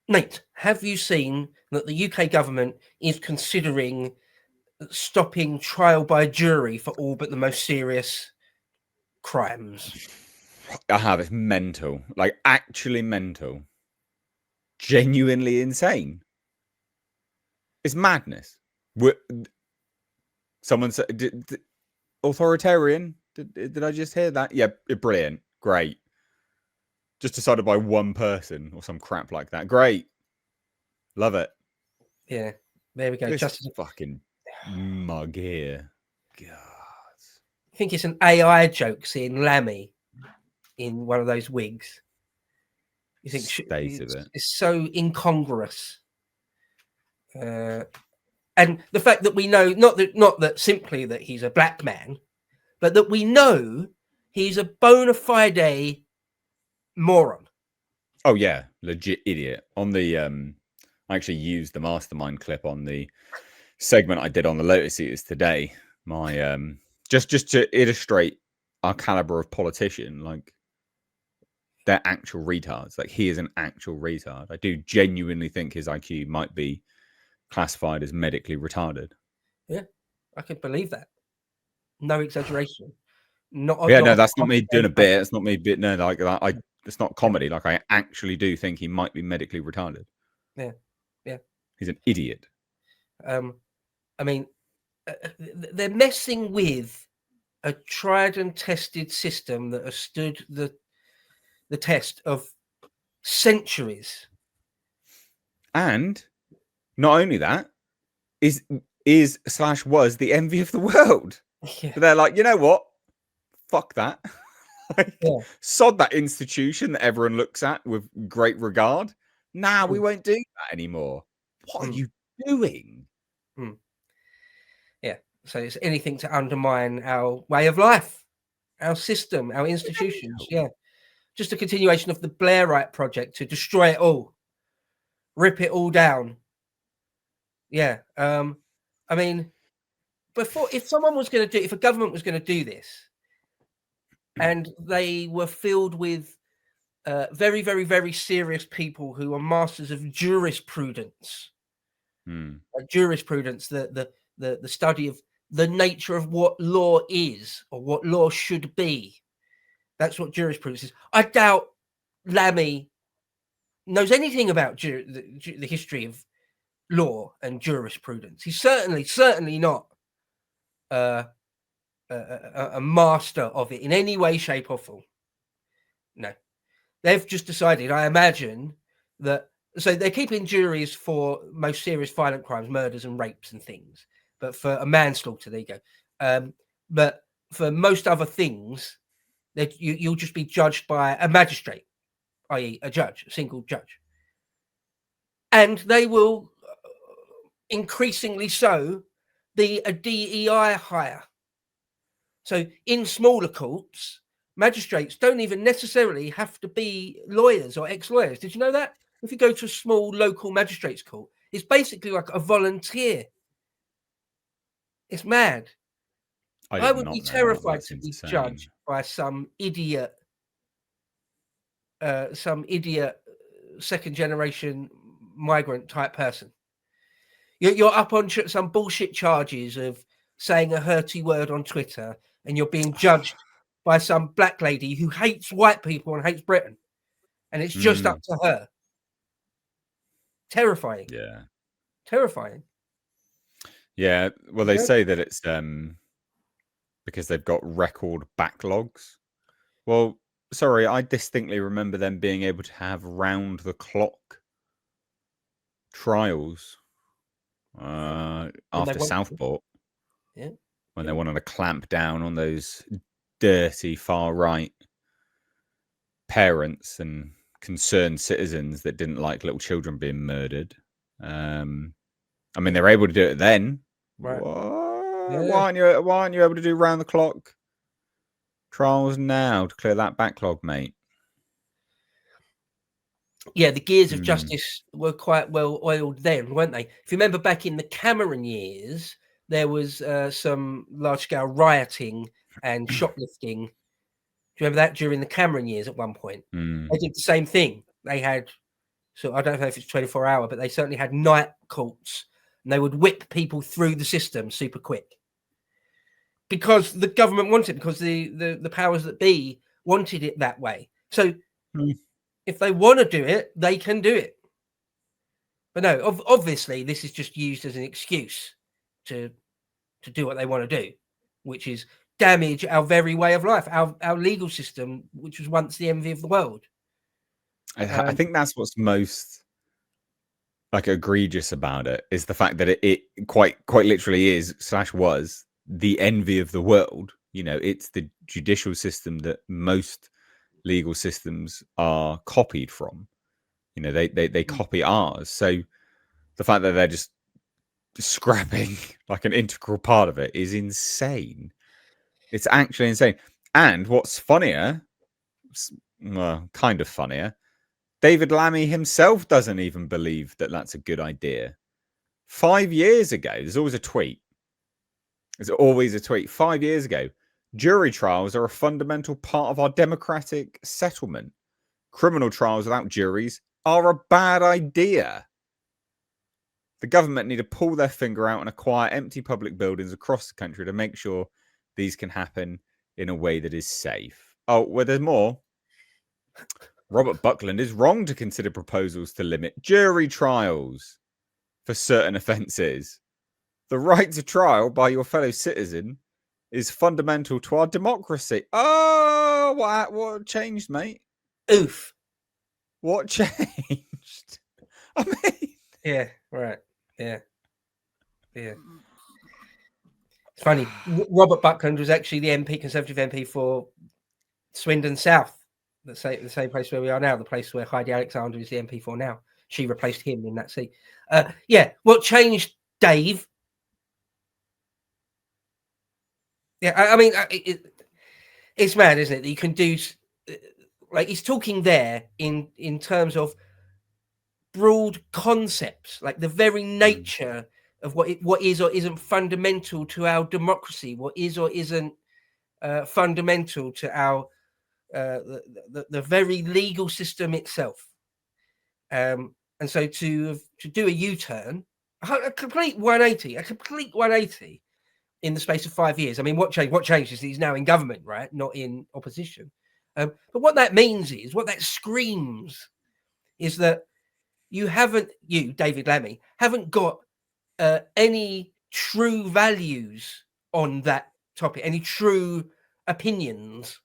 Nate, have you seen that the UK government is considering stopping trial by jury for all but the most serious crimes? I have. It's mental. Like, actually mental. Genuinely insane. It's madness. Someone said, authoritarian? Did I just hear that? Yeah, brilliant. Great. Just decided by one person or some crap like that. Great. Love it. Yeah, there we go. This Justice. fucking mug here. God. I think it's an AI joke seeing Lammy in one of those wigs. You think State of it. it's so incongruous. And the fact that we know not that simply that he's a black man, but that we know he's a bona fide moron. Oh yeah, legit idiot. On the I actually used the mastermind clip on the segment I did on the Lotus Eaters today. My just to illustrate our caliber of politician, like they're actual retards. Like he is an actual retard. I do genuinely think his IQ might be classified as medically retarded. Yeah, I can believe that. No exaggeration. Yeah, no, that's not me doing a bit. It's not me bit. No, like that. It's not comedy. Like I actually do think he might be medically retarded. Yeah, yeah. He's an idiot. I mean, they're messing with a tried and tested system that has stood the test of centuries. And not only that, is / was the envy of the world. Yeah. But they're like, you know what? Fuck that. Like, Yeah. sod that institution that everyone looks at with great regard. Nah, we won't do that anymore. What are you doing? Yeah. So it's anything to undermine our way of life, our system, our institutions. Yeah. Just a continuation of the Blairite project to destroy it all, rip it all down. Yeah. I mean, if someone was going to do, if a government was going to do this, and they were filled with very, very, very serious people who are masters of jurisprudence, jurisprudence, the study of the nature of what law is or what law should be. That's what jurisprudence is. I doubt Lammy knows anything about the history of law and jurisprudence. He's certainly not a master of it in any way, shape, or form. No, they've just decided, I imagine, that so they're keeping juries for most serious violent crimes, murders and rapes and things, but for a manslaughter, there you go. But for most other things, that you'll just be judged by a magistrate, i.e., a judge, a single judge, and they will increasingly so be a DEI hire. So in smaller courts, magistrates don't even necessarily have to be lawyers or ex-lawyers. Did you know that? If you go to a small local magistrates court, it's basically like a volunteer. It's mad. I would be terrified to be judged by some idiot second generation migrant type person. You're up on some bullshit charges of saying a hurty word on Twitter, and you're being judged by some black lady who hates white people and hates Britain, and it's just up to her. Terrifying. Yeah. Terrifying. Yeah. Well, they say that it's because they've got record backlogs. Well, sorry, I distinctly remember them being able to have round the clock trials after Southport. Yeah. When they wanted to clamp down on those dirty far right parents and concerned citizens that didn't like little children being murdered. I mean, they're able to do it then. Right. Why aren't you able to do round the clock trials now to clear that backlog, mate? Yeah, the gears of justice were quite well oiled then, weren't they? If you remember back in the Cameron years, there was some large-scale rioting and shoplifting. Do you remember that during the Cameron years at one point? They did the same thing. They had So I don't know if it's 24-hour, but they certainly had night courts, and they would whip people through the system super quick because the government wanted it, because the powers that be wanted it that way. So if they want to do it, they can do it. But no, obviously, this is just used as an excuse to do what they want to do, which is damage our very way of life, our legal system, which was once the envy of the world. I think that's what's most like egregious about it, is the fact that it quite literally is / was the envy of the world. You know, it's the judicial system that most legal systems are copied from. You know, they copy ours. So the fact that they're just scrapping like an integral part of it is insane. It's actually insane. And what's funnier, well, kind of funnier, David Lammy himself doesn't even believe that that's a good idea. 5 years ago, there's always a tweet. There's always a tweet. 5 years ago, jury trials are a fundamental part of our democratic settlement. Criminal trials without juries are a bad idea. The government need to pull their finger out and acquire empty public buildings across the country to make sure these can happen in a way that is safe. Oh, well, there's more. Robert Buckland is wrong to consider proposals to limit jury trials for certain offences. The right to trial by your fellow citizen is fundamental to our democracy. Oh, what changed, mate? Oof. What changed? I mean... Yeah, right. Yeah. It's funny. Robert Buckland was actually the MP, Conservative MP for Swindon South, the same place where we are now, the place where Heidi Alexander is the MP for now. She replaced him in that seat. Yeah, what changed, Dave? Yeah, I mean, it's mad, isn't it? That you can do, like, he's talking there in terms of broad concepts, like the very nature of what is or isn't fundamental to our democracy, what is or isn't fundamental to our the very legal system itself. And so to do a U-turn, a complete 180 in the space of 5 years. I mean, what changed is he's now in government, right? Not in opposition. But what that means is, what that screams is that you, David Lammy, haven't got any true values on that topic, any true opinions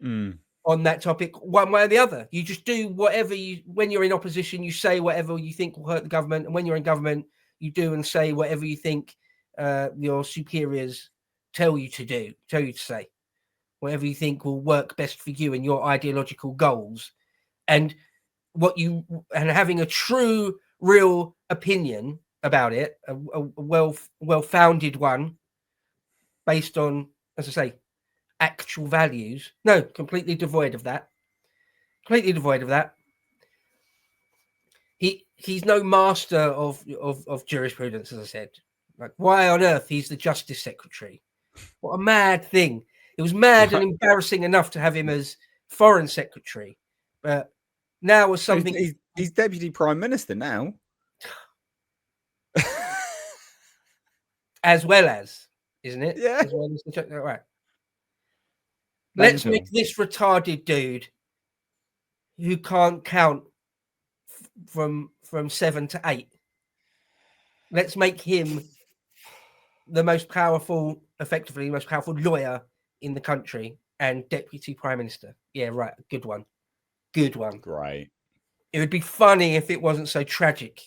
on that topic, one way or the other. You just do whatever when you're in opposition, you say whatever you think will hurt the government. And when you're in government, you do and say whatever you think your superiors tell you to say, whatever you think will work best for you and your ideological goals. And having a true, real opinion about it, a well-founded one, based on, as I say, actual values. No, completely devoid of that. He's no master of jurisprudence, as I said. Like, why on earth he's the Justice Secretary? What a mad thing! It was mad and embarrassing enough to have him as Foreign Secretary, but now as something. He's Deputy Prime Minister now. As well as, isn't it? Yeah. As well as right. Let's make this retarded dude who can't count from 7 to 8. Let's make him the most powerful lawyer in the country and Deputy Prime Minister. Yeah, right. Good one. Great. It would be funny if it wasn't so tragic.